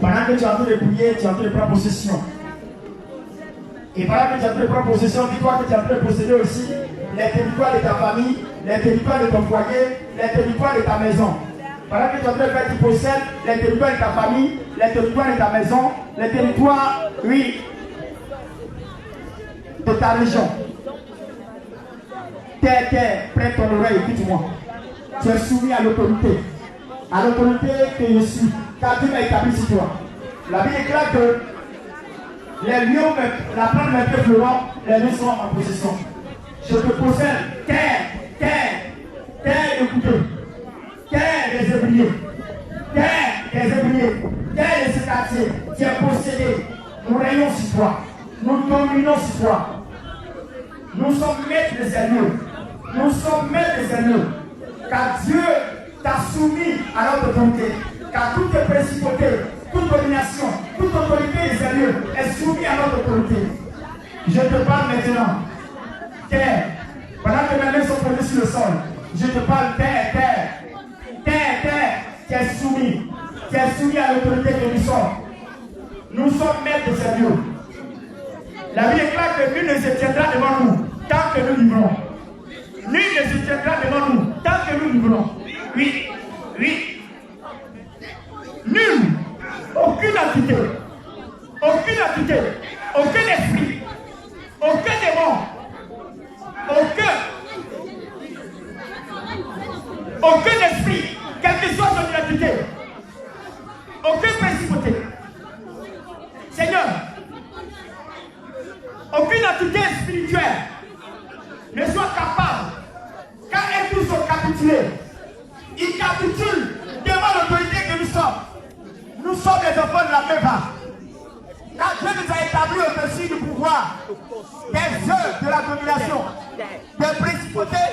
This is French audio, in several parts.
Pendant que tu es en train de prier, tu es en train de prendre possession. Et pendant que tu es en train de prendre possession, dis-toi que tu es en train de posséder aussi les territoires de ta famille, les territoires de ton foyer, les territoires de ta maison. Pendant que tu es en train de faire, tu possèdes les territoires de ta famille, les territoires de ta maison, les territoires, oui, de ta région. Prête ton oreille, écoute-moi. Tu es soumis à l'autorité que je suis, car Dieu m'a établi sur toi. La Bible déclare que les lions, la plante de mes pieds fleurons, les lions sont en possession. Je te possède, terre, écoutez, terre des ouvriers, terre de ce quartier, tu es possédé. Nous régnons sur toi, nous dominons sur toi. Nous sommes maîtres des lieux. Nous sommes maîtres des lieux. Car Dieu t'a soumis à notre autorité. Car toute principauté, toute domination, toute autorité des lieux est soumise à notre autorité. Je te parle maintenant. Terre. Pendant que mes mains sont posées sur le sol, je te parle terre. Qui est soumis. Qui est soumis à l'autorité que nous sommes. Nous sommes maîtres de ces lieux. La Bible déclare que nul ne se tiendra devant nous tant que nous vivrons. Nul ne se tiendra devant nous tant que nous vivrons. Oui. Nul. Aucune entité. Aucun esprit. Aucun démon. Aucun esprit. Quelle que soit son identité. Aucune principauté. Seigneur. Aucune entité spirituelle ne soit capable, quand elles tous sont capitulés, ils capitulent devant l'autorité que nous sommes. Nous sommes les enfants de la Méva. Quand Dieu nous a établis au-dessus du pouvoir, des œuvres de la domination, des principautés,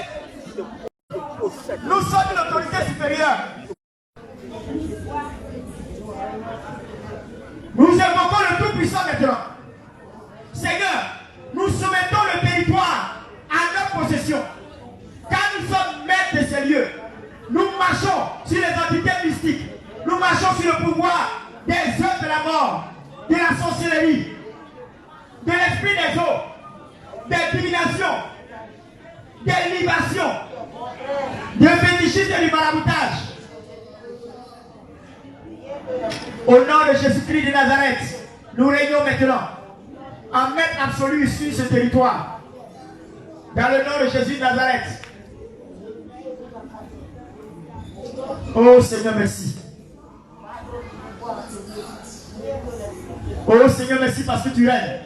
nous sommes une autorité supérieure. Nous invoquons le Tout-Puissant maintenant. Seigneur, nous soumettons le territoire à notre possession. Car nous sommes maîtres de ces lieux. Nous marchons sur les entités mystiques. Nous marchons sur le pouvoir des œuvres de la mort, de la sorcellerie, de l'esprit des eaux, des divinations, des libations, des fétichistes et du maraboutage. Au nom de Jésus-Christ de Nazareth, nous régnons maintenant en maître absolu sur ce territoire. Dans le nom de Jésus de Nazareth. Oh Seigneur, merci. Oh Seigneur, merci parce que tu règnes.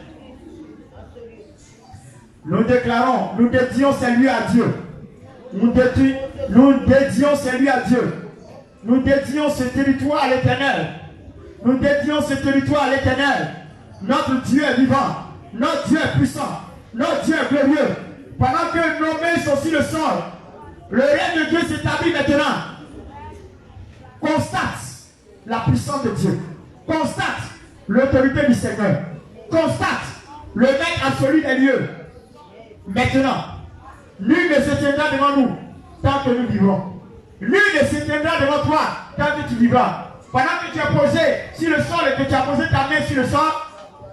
Nous déclarons, nous dédions ces lieux à Dieu. Nous dédions ces lieux à Dieu. Nous dédions ce territoire à l'Éternel. Nous dédions ce territoire à l'Éternel. Notre Dieu est vivant. Notre Dieu est puissant. Notre Dieu est glorieux. Pendant que nos mains sont sur le sol, le règne de Dieu s'établit maintenant. Constate la puissance de Dieu. Constate l'autorité du Seigneur. Constate le maître absolu des lieux. Maintenant, nul ne se tiendra devant nous tant que nous vivrons. Nul ne se tiendra devant toi tant que tu vivras. Pendant que tu es posé sur le sol et que tu as posé ta main sur le sol,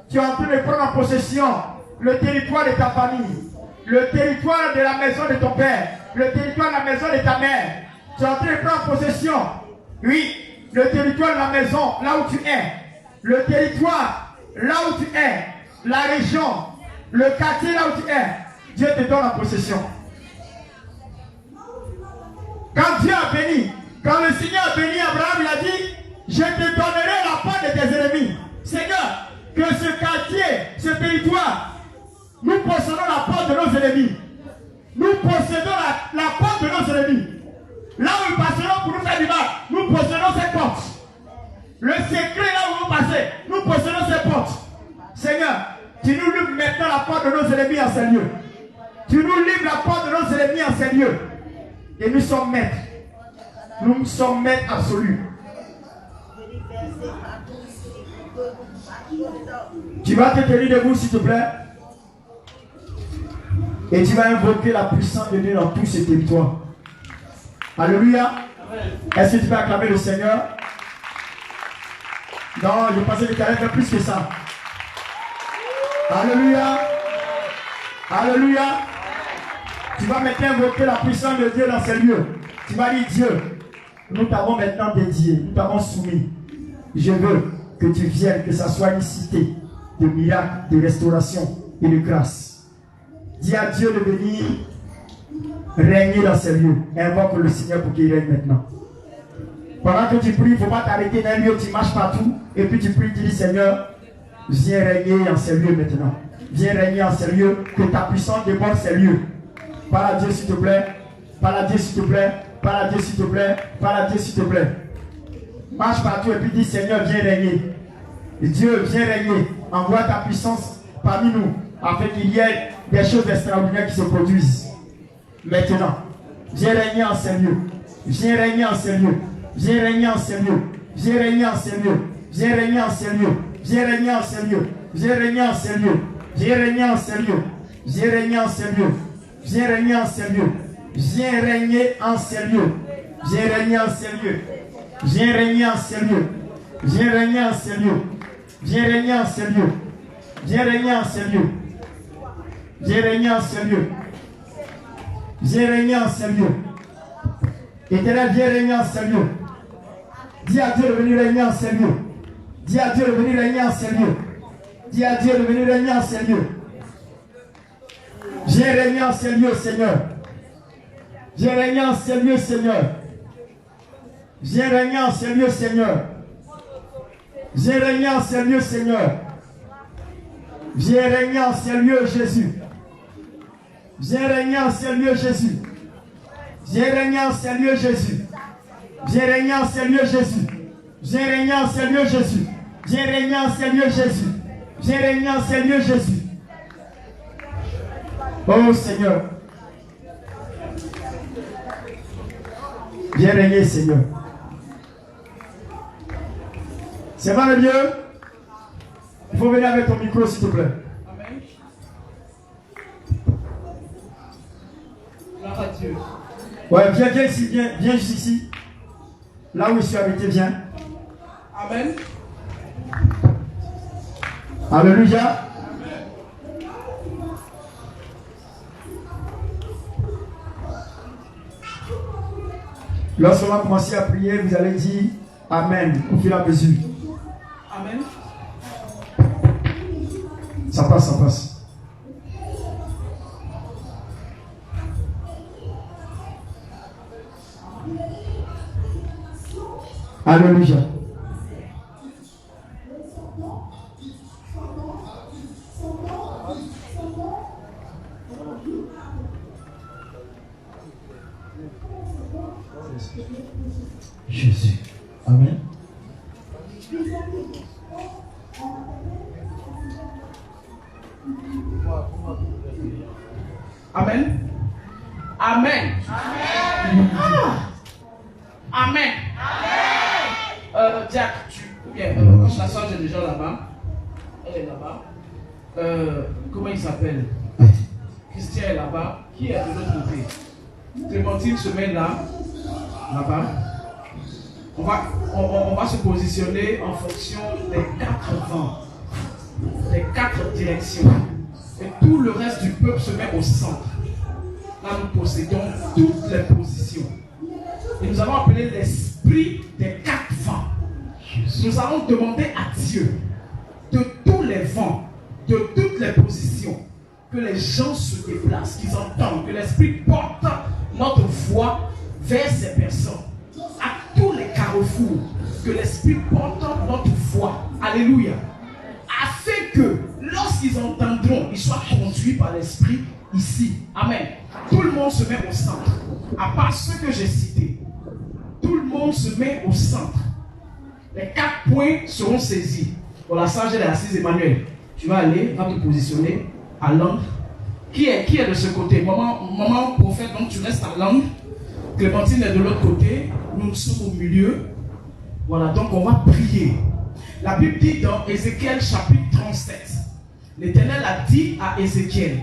tu es en train de prendre en possession le territoire de ta famille, le territoire de la maison de ton père, le territoire de la maison de ta mère. Tu es en train de prendre en possession, oui, le territoire de la maison, là où tu es, le territoire, là où tu es, la région, le quartier, là où tu es. Dieu te donne en possession. Quand Dieu a béni, quand le Seigneur a béni Abraham, il a dit, je te donnerai la part de tes ennemis. Seigneur, que ce quartier, ce territoire, nous possédons la part de nos ennemis. Nous possédons la part de nos ennemis. Là où ils passeront pour nous faire du mal, nous possédons ces portes. Le secret là où vous passez, nous possédons ces portes. Seigneur, tu nous livres maintenant la porte de nos ennemis en ces lieux. Tu nous livres la porte de nos ennemis en ces lieux. Et nous sommes maîtres. Nous sommes maîtres absolus. Tu vas te tenir debout s'il te plaît. Et tu vas invoquer la puissance de Dieu dans tous ces territoires. Alléluia. Est-ce que tu peux acclamer le Seigneur? Non, je pensais que tu allais faire plus que ça. Alléluia. Alléluia. Tu vas maintenant invoquer la puissance de Dieu dans ces lieux. Tu vas dire, Dieu, nous t'avons maintenant dédié, nous t'avons soumis. Je veux que tu viennes, que ça soit une cité de miracles, de restauration et de grâce. Dis à Dieu de venir régner dans ces lieux. Invoque le Seigneur pour qu'il règne maintenant. Pendant que tu pries, il ne faut pas t'arrêter dans un lieu, tu marches partout. Et puis tu pries, tu dis, Seigneur, viens régner en ces lieux maintenant. Viens régner en ces lieux, que ta puissance déborde ces lieux. Parle à Dieu s'il te plaît. Parle à Dieu s'il te plaît. Parle à Dieu s'il te plaît. Parle à Dieu s'il te plaît. Marche partout et puis dis, Seigneur, viens régner. Et Dieu, viens régner. Envoie ta puissance parmi nous, afin qu'il y ait des choses extraordinaires qui se produisent. Maintenant, viens régner en ces lieux. Viens régner en ces lieux. Viens régner en ces lieux. Viens régner en ces lieux. Viens régner en ces lieux. Viens régner en ces lieux. Viens régner en ces lieux. Viens régner en ces lieux. Viens régner en ces lieux. Viens régner en ces lieux. Viens régner en ces lieux. Viens régner en ces lieux. Viens régner en ces lieux. Viens régner en ces lieux. Viens régner en ces lieux. Viens régner en ces lieux. Viens régner en ces lieux. Viens régner en ces lieux. Éternel, viens régner en ces lieux. Dis à Dieu de venir régner en ces lieux. Dis à Dieu de venir régner en ces lieux. Dis à Dieu de venir régner en ces lieux. Viens régner en ces lieux, Seigneur. Viens régner en ces lieux, Seigneur. Viens régner en ces lieux, Seigneur. Viens régner en ces lieux, Seigneur. Viens régner en ces lieux, Jésus. Viens régner en ces lieux, Jésus. Viens régner en ces lieux, Jésus. Viens régner en ces lieux, Jésus. Viens régner en ces lieux, Jésus. Viens régner en ces lieux, Jésus. Viens régner en ces lieux, Jésus. Oh Seigneur. Viens régner, Seigneur. C'est pas le lieu. Il faut venir avec ton micro, s'il te plaît. Amen. Gloire à Dieu. Ouais, viens ici, viens ici. Là où je suis habité, viens. Amen. Alléluia. Lorsqu'on va commencer à prier, vous allez dire Amen au fur et à mesure. Amen. Ça passe, ça passe. Alléluia. Jésus. Amen. Amen. Amen. Amen. Amen. Jack, la soeur est déjà là-bas. Elle est là-bas. Comment il s'appelle? Christian est là-bas. Qui est de l'autre côté? Clémentine se met là-bas. On va se positionner en fonction des 4 vents, des 4 directions. Et tout le reste du peuple se met au centre. Là, nous possédons toutes les positions. Et nous avons appelé l'esprit des 4 vents. Nous allons demander à Dieu de tous les vents, de toutes les positions, que les gens se déplacent, qu'ils entendent, que l'esprit porte notre voix vers ces personnes. À tous les carrefours, que l'esprit porte notre voix. Alléluia. Afin que lorsqu'ils entendront, ils soient conduits par l'esprit ici. Amen. Tout le monde se met au centre. À part ceux que j'ai cités. Tout le monde se met au centre. Les 4 points seront saisis. Pour la sage, elle est assise, Emmanuel. Tu vas aller, va te positionner à l'angle. Qui est de ce côté? Maman prophète, donc tu restes à l'angle. Clémentine est de l'autre côté. Nous sommes au milieu. Voilà, donc on va prier. La Bible dit dans Ézéchiel chapitre 37, l'Éternel a dit à Ézéchiel,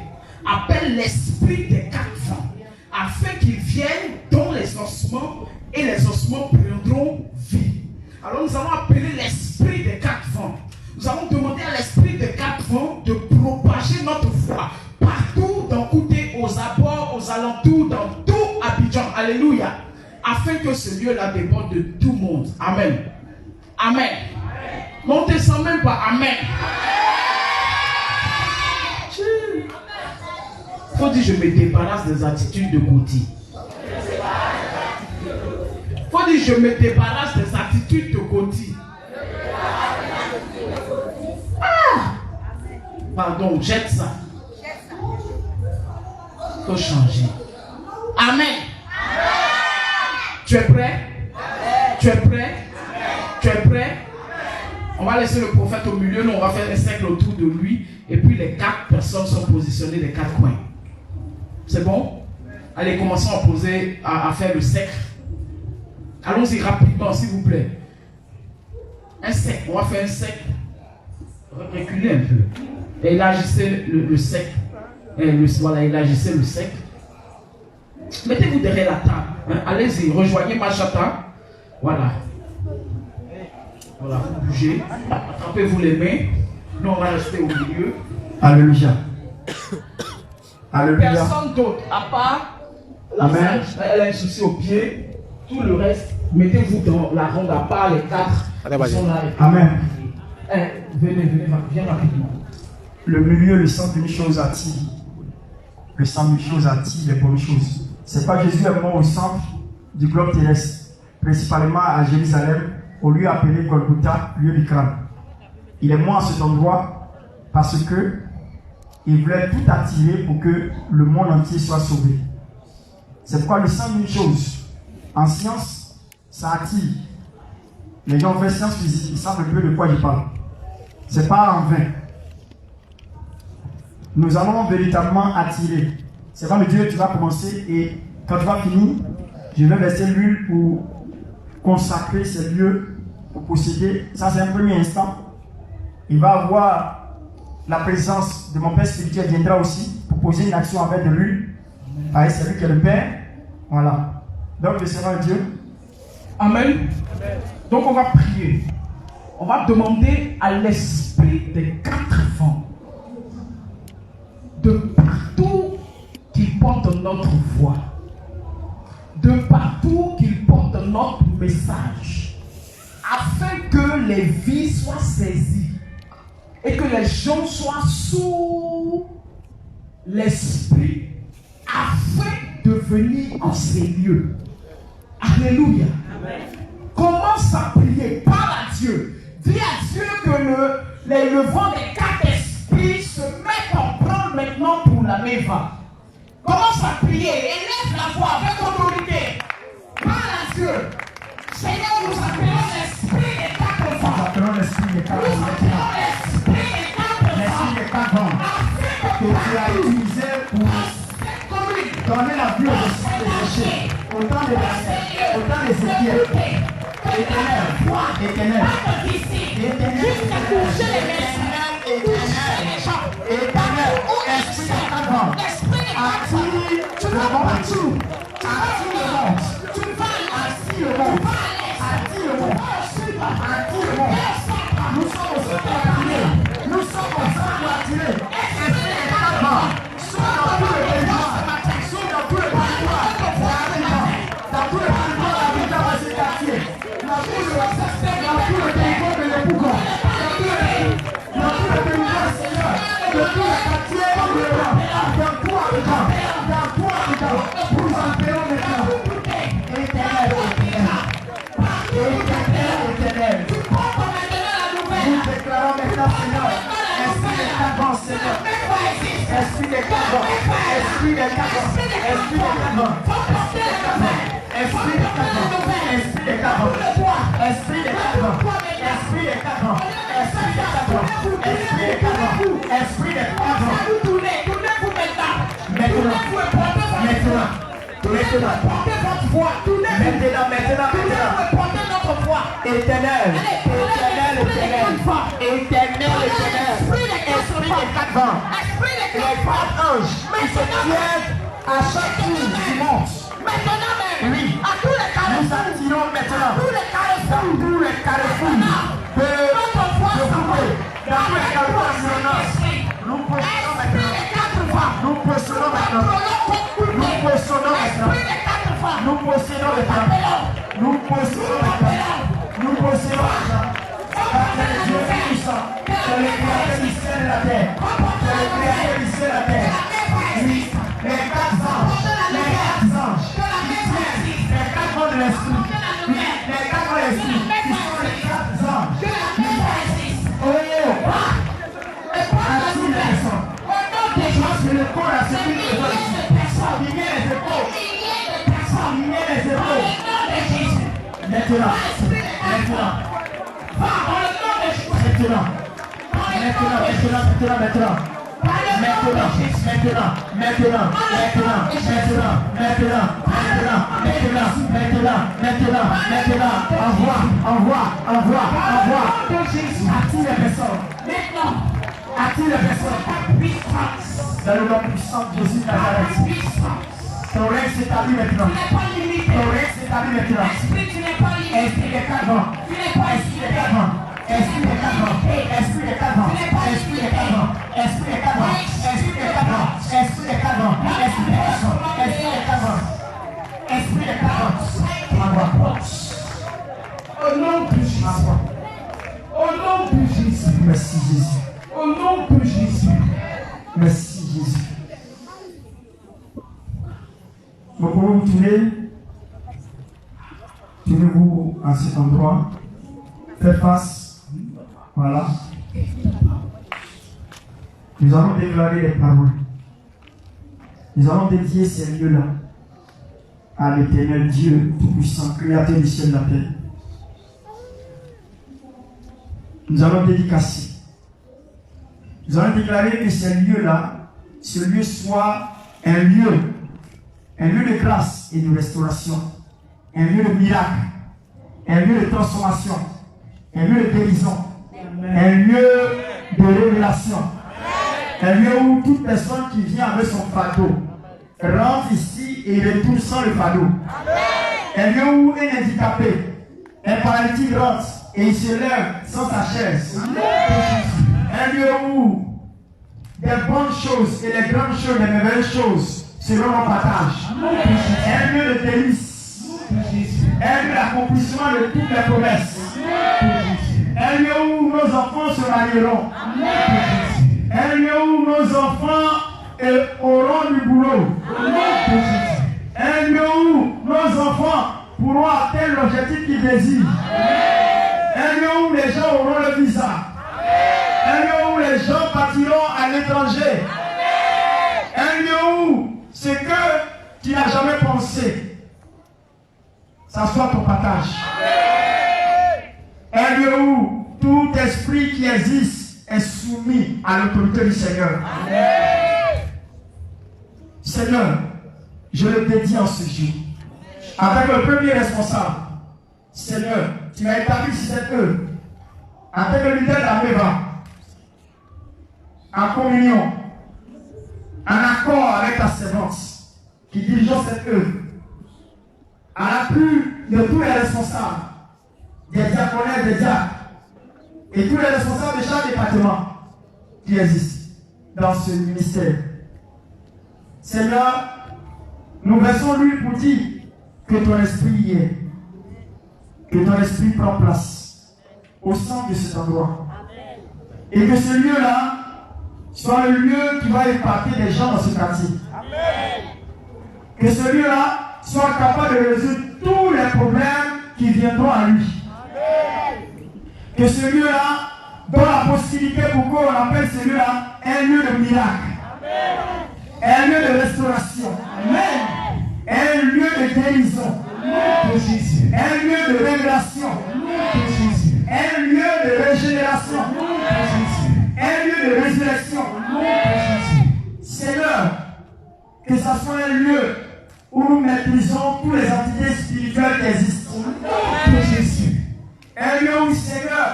appelle l'esprit des 4 vents, afin qu'ils viennent dans les ossements, et les ossements prendront vie. Alors nous allons appeler l'esprit des 4 vents. Nous allons demander à l'esprit des 4 vents de propager notre foi partout dans Kouté, aux abords, aux alentours, dans tout Abidjan. Alléluia. Afin que ce lieu-là déborde de tout le monde. Amen. Amen. Montez sans même pas. Amen. Faut dire je me débarrasse des attitudes de Kouti. Faut dire je me débarrasse des attitudes de Kouti. Pardon, jette ça. Faut changer. Amen. Tu es prêt? Tu es prêt? Tu es prêt? On va laisser le prophète au milieu, nous on va faire un cercle autour de lui et puis les 4 personnes sont positionnées des 4 coins. C'est bon? Allez, commençons à faire le cercle. Allons-y rapidement, s'il vous plaît. Un cercle, on va faire un cercle. Reculez un peu. Et élargissez le cercle. Voilà, élargissez le cercle. Mettez-vous derrière la table. Hein? Allez-y, rejoignez Machata. Voilà. Voilà, vous bougez. Attrapez-vous les mains. Nous, on va rester au milieu. Alléluia. Alléluia. Personne d'autre, à part la Amen. sage, elle a un souci au pied. Tout le reste, mettez-vous dans la ronde, à part les 4 qui sont là. Amen. Venez, viens rapidement. Le milieu, le centre d'une chose attire. Le centre d'une chose attire les bonnes choses. C'est pas Jésus est mort au centre du globe terrestre, principalement à Jérusalem, au lieu appelé Golgotha, lieu du crâne. Il est mort à cet endroit parce que il voulait tout attirer pour que le monde entier soit sauvé. C'est pourquoi le centre d'une chose, en science, ça attire. Les gens font science physique, ils savent un peu de quoi je parle. C'est pas en vain. Nous allons véritablement attirer. C'est pas le Dieu que tu vas commencer et quand tu vas finir, je vais verser l'huile pour consacrer ces lieux, pour posséder. Ça, c'est un premier instant. Il va avoir la présence de mon Père spirituel viendra aussi pour poser une action avec de l'huile. Allez, c'est lui qui est le Père. Voilà. Donc, le Seigneur Dieu. Amen. Donc, on va prier. On va demander à l'esprit des 4 vents de partout qu'il porte notre voix, de partout qu'il porte notre message, afin que les vies soient saisies et que les gens soient sous l'esprit afin de venir en ces lieux. Alléluia. Amen. Commence à prier, parle à Dieu. Dis à Dieu que le vent des 4 esprits se met en branle maintenant pour la Meva. Commence à prier, élève la voix avec autorité. Parle à Dieu. Seigneur, nous appelons l'esprit des 4 vents. Nous appelons l'esprit des 4 vents. L'esprit des 4 vents que tu as utilisé pour donner la vie aux esprits des péchés. Autant de Daniel, autant d'Ézéchiel. Éternel, éternel, éternel, esprit des 4 vents, attire le monde, attire le monde, attire le monde, attire le monde, attire le monde. Nous sommes au centre attiré, nous sommes au centre attiré. Esprit des 4 vents, sont dans tout le territoire, sont dans tout le territoire, dans tout le territoire d'Abidjan, dans ces quartiers. Dans tout le territoire de l'Épougon, dans tout le territoire, Seigneur, de tout le quartier de l'Europe, dans tout Abidjan, nous appelons maintenant éternel, éternel. Nous déclarons maintenant, Seigneur, esprit des 4 vents, Seigneur, esprit des 4 vents, esprit des 4 vents, esprit des 4 vents, esprit des 4 vents, esprit des 4 vents, esprit des 4 vents, esprit des 4 vents, esprit des 4 vents, esprit des 4 vents, esprit des 4 vents. Éternel, esprit des 4 vents, les 4 anges qui se tiennent à chaque tour du monde. Oui, nous nous attirons maintenant tous les carrefours de Foucault, dans tous les carrefours environnants. Nous possédons maintenant. Nous possédons maintenant. Nous possédons maintenant. Nous possédons maintenant. Nous possédons maintenant. Nous possédons maintenant. Car c'est le Dieu puissant. C'est le créateur du ciel et de la terre. C'est le créateur du ciel et de la terre. Oui, les 4 anges. Les 4 anges. Les 4 mondes de l'esprit. Les 4 mondes de l'esprit. Qui sont les 4 anges. Oh! Attire les personnes. Je pense que le corps a celui de personnes. Il vient les épaules. Il vient les épaules. Maintenant. Maintenant. Envoie. Attire les personnes. Attire les personnes. Dans le nom puissant de Jésus de Nazareth. Ton règne s'établit maintenant. Ton règne s'établit maintenant. Esprit des 4 vents. Esprit des 4 vents. Esprit des 4 vents. Esprit des 4 vents. Esprit des 4 vents. Esprit des 4 vents. Esprit des 4 vents. Esprit des 4 vents. Esprit des 4 vents. Esprit des 4 vents. Esprit des 4 vents. Envoie. Au nom de Jésus. Au nom de Jésus. Merci Jésus. Au nom de Jésus. Merci Jésus. Vous pouvez vous tourner. Tournez-vous à cet endroit. Faites face. Voilà. Nous allons déclarer les paroles. Nous allons dédier ces lieux-là à l'Éternel Dieu Tout-Puissant, Créateur du ciel et de la terre. Nous allons dédicacer. Nous allons déclarer que ces lieux-là, ce lieu soit un lieu de grâce et de restauration, un lieu de miracle, un lieu de transformation, un lieu de guérison, un lieu de révélation, un lieu où toute personne qui vient avec son fardeau rentre ici et retourne sans le fardeau. Un lieu où un handicapé, un paralytique rentre et il se lève sans sa chaise. Un lieu où des bonnes choses et les grandes choses, les merveilleuses choses seront en partage. Un lieu de délice. Un lieu d'accomplissement de toutes les promesses. Un lieu où nos enfants se marieront. Un lieu où nos enfants auront du boulot. Un lieu où nos enfants pourront atteindre l'objectif qu'ils désirent. Un lieu où les gens auront le visa. Un lieu où les gens partiront à l'étranger. Un lieu où ce que tu n'as jamais pensé, ça soit ton partage. Un lieu où tout esprit qui existe est soumis à l'autorité du Seigneur. Seigneur, je le dédie en ce jour. Avec le premier responsable, Seigneur, tu m'as établi sur cette œuvre. Avec le leader d'Ameva, en communion, en accord avec ta servante qui dirige cette œuvre, à l'appui de tous les responsables, des diaconais, des diacres, et tous les responsables de chaque département qui existe dans ce ministère. Seigneur, nous versons l'huile pour dire que ton esprit y est, que ton esprit prend place au centre de cet endroit. Et que ce lieu-là soit le lieu qui va impacter les gens dans ce quartier. Que ce lieu-là soit capable de résoudre tous les problèmes qui viendront à lui. Que ce lieu-là donne la possibilité pour qu'on appelle ce lieu-là un lieu de miracle. Un lieu de restauration. Amen. Un lieu de guérison. Un lieu de révélation. Un lieu de régénération. Un lieu de résurrection. Seigneur, que ce soit un lieu où nous maîtrisons toutes les entités spirituelles qui existent. Un lieu où, Seigneur,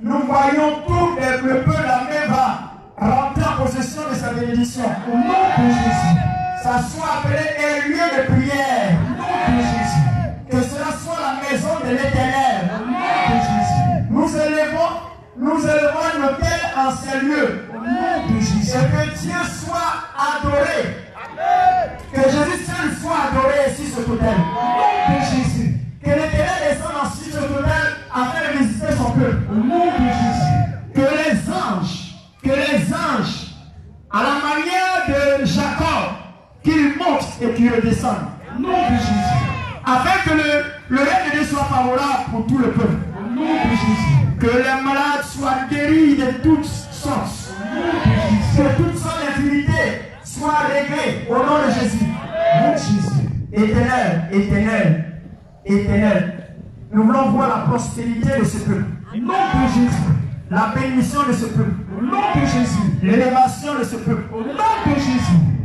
nous voyons tout le peuple d'Ameva rentrer en possession de sa bénédiction. Au nom de Jésus. Ça soit appelé un lieu de prière. Que cela soit la maison de l'Éternel. Nous élevons nos têtes en ces lieux. Et que Dieu soit adoré. Que Jésus seul soit adoré sur ce autel. Que l'Éternel descende sur ce autel afin de visiter son peuple. Que les anges, à la manière de Jacob, qu'ils montent et qu'ils redescendent. Afin que le règne de Dieu soit favorable pour tout le peuple. Que les malades soient guéris de toutes sortes. Que toutes sortes d'infirmités soient réglées au nom de Jésus. Éternel, éternel, éternel. Nous voulons voir la prospérité de ce peuple. La bénédiction de ce peuple. L'élévation de ce peuple.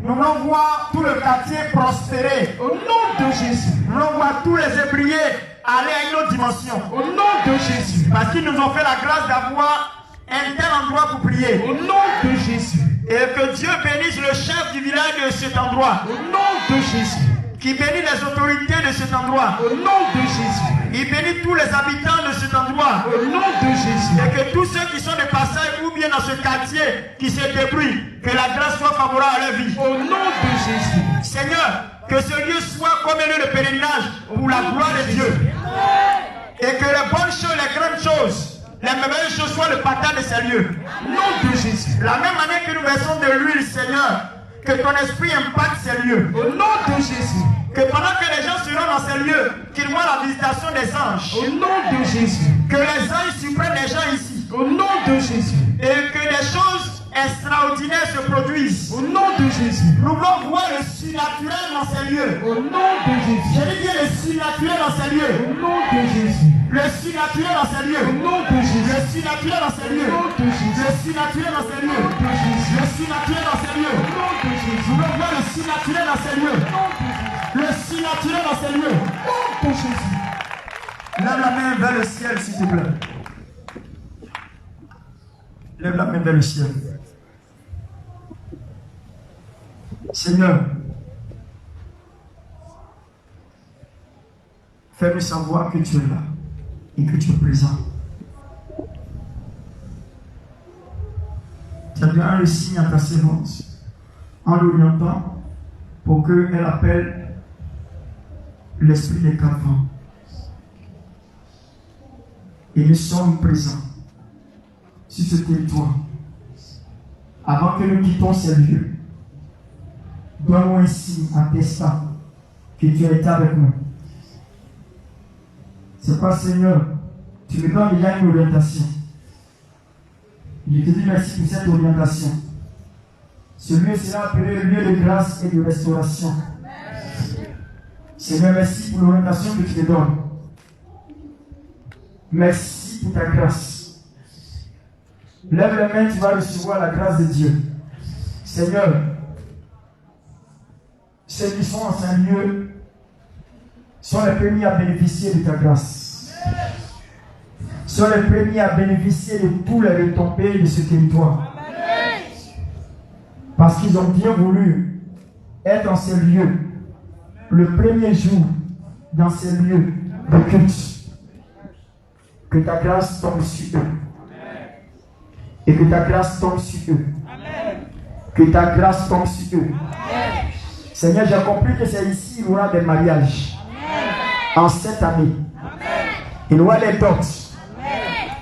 Nous voulons voir tout le quartier prospérer. Au nom de Jésus. Nous voulons voir tous les ébriers aller à une autre dimension. Au nom de Jésus. Parce qu'ils nous ont fait la grâce d'avoir un tel endroit pour prier. Au nom de Jésus. Et que Dieu bénisse le chef du village de cet endroit. Au nom de Jésus. Qui bénit les autorités de cet endroit. Au nom de Jésus. Il bénit tous les habitants de cet endroit. Au nom de Jésus. Et que tous ceux qui sont de passage ou bien dans ce quartier qui se débrouillent, que la grâce soit favorable à leur vie. Au nom de Jésus. Seigneur, que ce lieu soit comme un lieu de pèlerinage pour la gloire de Dieu. Et que les bonnes choses, les grandes choses, les merveilleuses choses soient le partage de ces lieux. Au nom de Jésus. La même manière que nous versons de l'huile, Seigneur, que ton esprit impacte ces lieux. Au nom de Jésus. Que pendant que les gens seront dans ces lieux, qu'ils voient la visitation des anges. Au nom de Jésus. Que les anges surprennent les gens ici. Au nom de Jésus. Et que des choses extraordinaires se produisent. Au nom de Jésus. Nous voulons voir le surnaturel dans ces lieux. Au nom de Jésus. Je dis bien le surnaturel dans ces lieux. Au nom de Jésus. Le surnaturel dans ces lieux. Au nom de Jésus. Le surnaturel dans ces lieux. Au nom de Jésus. Le surnaturel dans ces lieux. Au nom de Jésus. Le surnaturel dans ces lieux. Au nom de Jésus. Nous voulons voir le surnaturel dans ces lieux. Au nom de Jésus. Le surnaturel dans ces lieux. Au nom de Jésus. Lève la main vers le ciel, s'il te plaît. Lève la main vers le ciel. Seigneur, fais-nous savoir que tu es là et que tu es présent. Tu as donné le signe à ta servante en l'orientant pour qu'elle appelle l'esprit des quatre vents. Et nous sommes présents sur ce territoire. Avant que nous quittions ces lieux, donne-nous un signe attestant que tu as été avec nous. C'est pas, Seigneur, tu me donnes déjà une orientation. Je te dis merci pour cette orientation. Ce lieu sera appelé le lieu de grâce et de restauration. Seigneur, merci pour l'orientation que tu te donnes. Merci pour ta grâce. Lève les mains, tu vas recevoir la grâce de Dieu. Seigneur, ceux qui sont en ce lieu sont les premiers à bénéficier de ta grâce. Sont les premiers à bénéficier de tous les retombées de ce territoire. Parce qu'ils ont bien voulu être dans ces lieux le premier jour dans ces lieux de culte. Que ta grâce tombe sur eux. Et que ta grâce tombe sur eux. Que ta grâce tombe sur eux. Seigneur, j'ai compris que c'est ici qu'il y aura des mariages. En cette année. Il y aura les dots.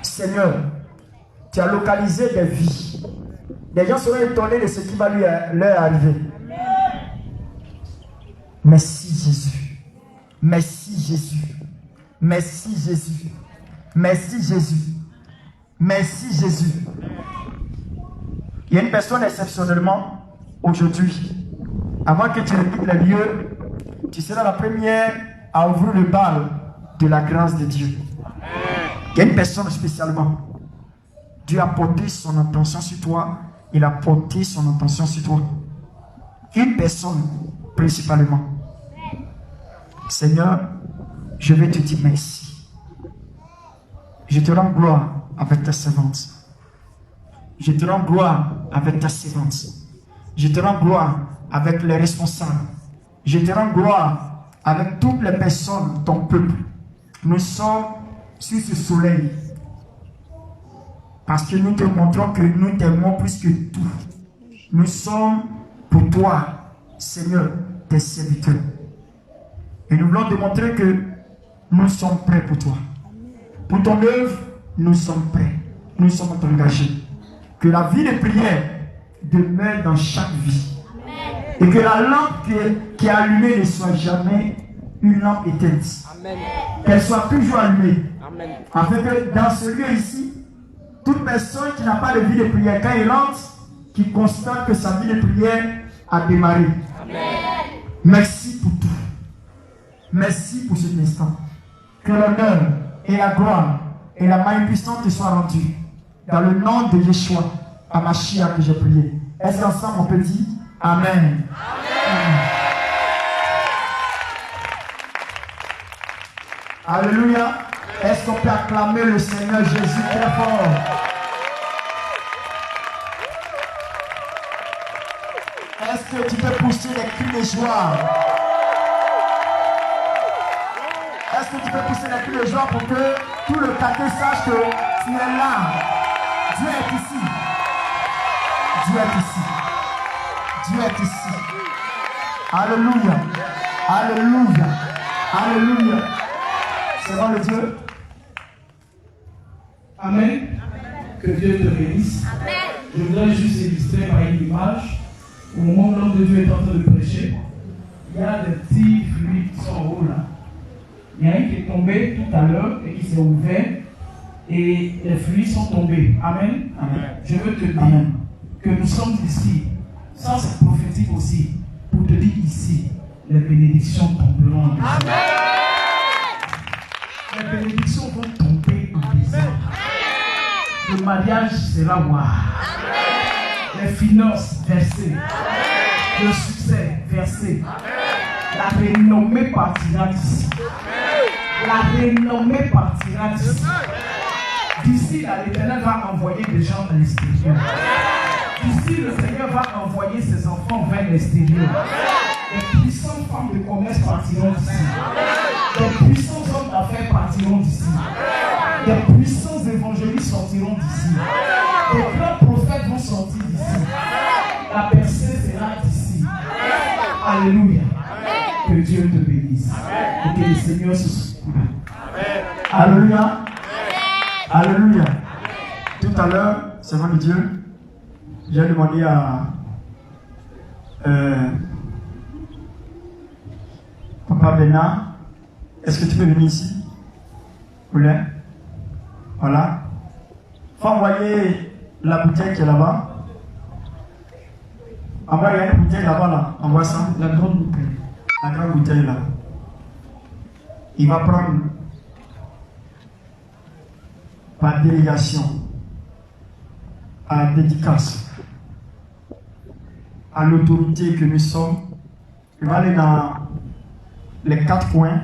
Seigneur, tu as localisé des vies. Les gens seront étonnés de ce qui va leur arriver. Merci Jésus. Merci Jésus. Merci Jésus. Merci Jésus. Merci Jésus. Il y a une personne exceptionnellement aujourd'hui. Avant que tu ne quittes les lieux, tu seras la première à ouvrir le bal de la grâce de Dieu. Il y a une personne spécialement. Dieu a porté son attention sur toi. Il a porté son attention sur toi. Une personne principalement. Seigneur, je vais te dire merci. Je te rends gloire avec ta servante. Je te rends gloire avec ta servante. Je te rends gloire avec les responsables. Je te rends gloire avec toutes les personnes, ton peuple. Nous sommes sur ce soleil parce que nous te montrons que nous t'aimons plus que tout. Nous sommes pour toi, Seigneur, tes serviteurs. Et nous voulons te montrer que nous sommes prêts pour toi. Pour ton œuvre, nous sommes prêts. Nous sommes engagés. Que la vie de prière demeure dans chaque vie. Et que la lampe qui est allumée ne soit jamais une lampe éteinte. Qu'elle soit toujours allumée. Afin que dans ce lieu ici, toute personne qui n'a pas de vie de prière, quand elle entre, qui constate que sa vie de prière a démarré. Merci pour tout. Merci pour cet instant. Que l'honneur et la gloire et la magnificence te soient rendues. Dans le nom de Yeshua, Hamashiach que j'ai prié. Est-ce qu'ensemble on peut dire Amen. Amen. Alléluia. Est-ce qu'on peut acclamer le Seigneur Jésus très fort? Est-ce que tu peux pousser des cris de joie? Est-ce que tu peux pousser des cris de joie pour que tout le quartier sache que tu es là? Dieu est ici. Dieu est ici. Dieu est ici. Alléluia. Alléluia. Alléluia. C'est bon le Dieu? Amen. Que Dieu te bénisse. Amen. Je voudrais juste illustrer par une image. Au moment où l'homme de Dieu est en train de prêcher, il y a des petits fluides qui sont en haut là. Il y a un qui est tombé tout à l'heure et qui s'est ouvert et les fluides sont tombés. Amen. Amen. Je veux te dire que nous sommes ici. Ça c'est prophétique aussi. Pour te dire ici, les bénédictions tomberont en désert. Les bénédictions vont tomber en désert. Le mariage sera voir. Les finances versées. Le succès versé. La renommée partira d'ici. La renommée partira d'ici. D'ici, l'Éternel va envoyer des gens à l'extérieur. D'ici, le Seigneur va envoyer ses enfants vers l'extérieur. Les puissantes femmes de commerce partiront d'ici. Les puissants hommes d'affaires partiront d'ici. Des puissants évangélistes sortiront d'ici. Des grands prophètes vont sortir d'ici. La percée sera d'ici. Alléluia. Que Dieu te bénisse. Et que le Seigneur se souvienne. Alléluia. Alléluia. Tout à l'heure, servant de Dieu, j'ai demandé à Papa Bernard, est-ce que tu peux venir ici? Voilà. Voilà. Faut envoyer la bouteille qui est là-bas. Envoie, il y a une bouteille là-bas, là. Envoie ça. La grande bouteille. La grande bouteille là. Il va prendre par délégation à la dédicace, à l'autorité que nous sommes. Il va aller dans les 4 coins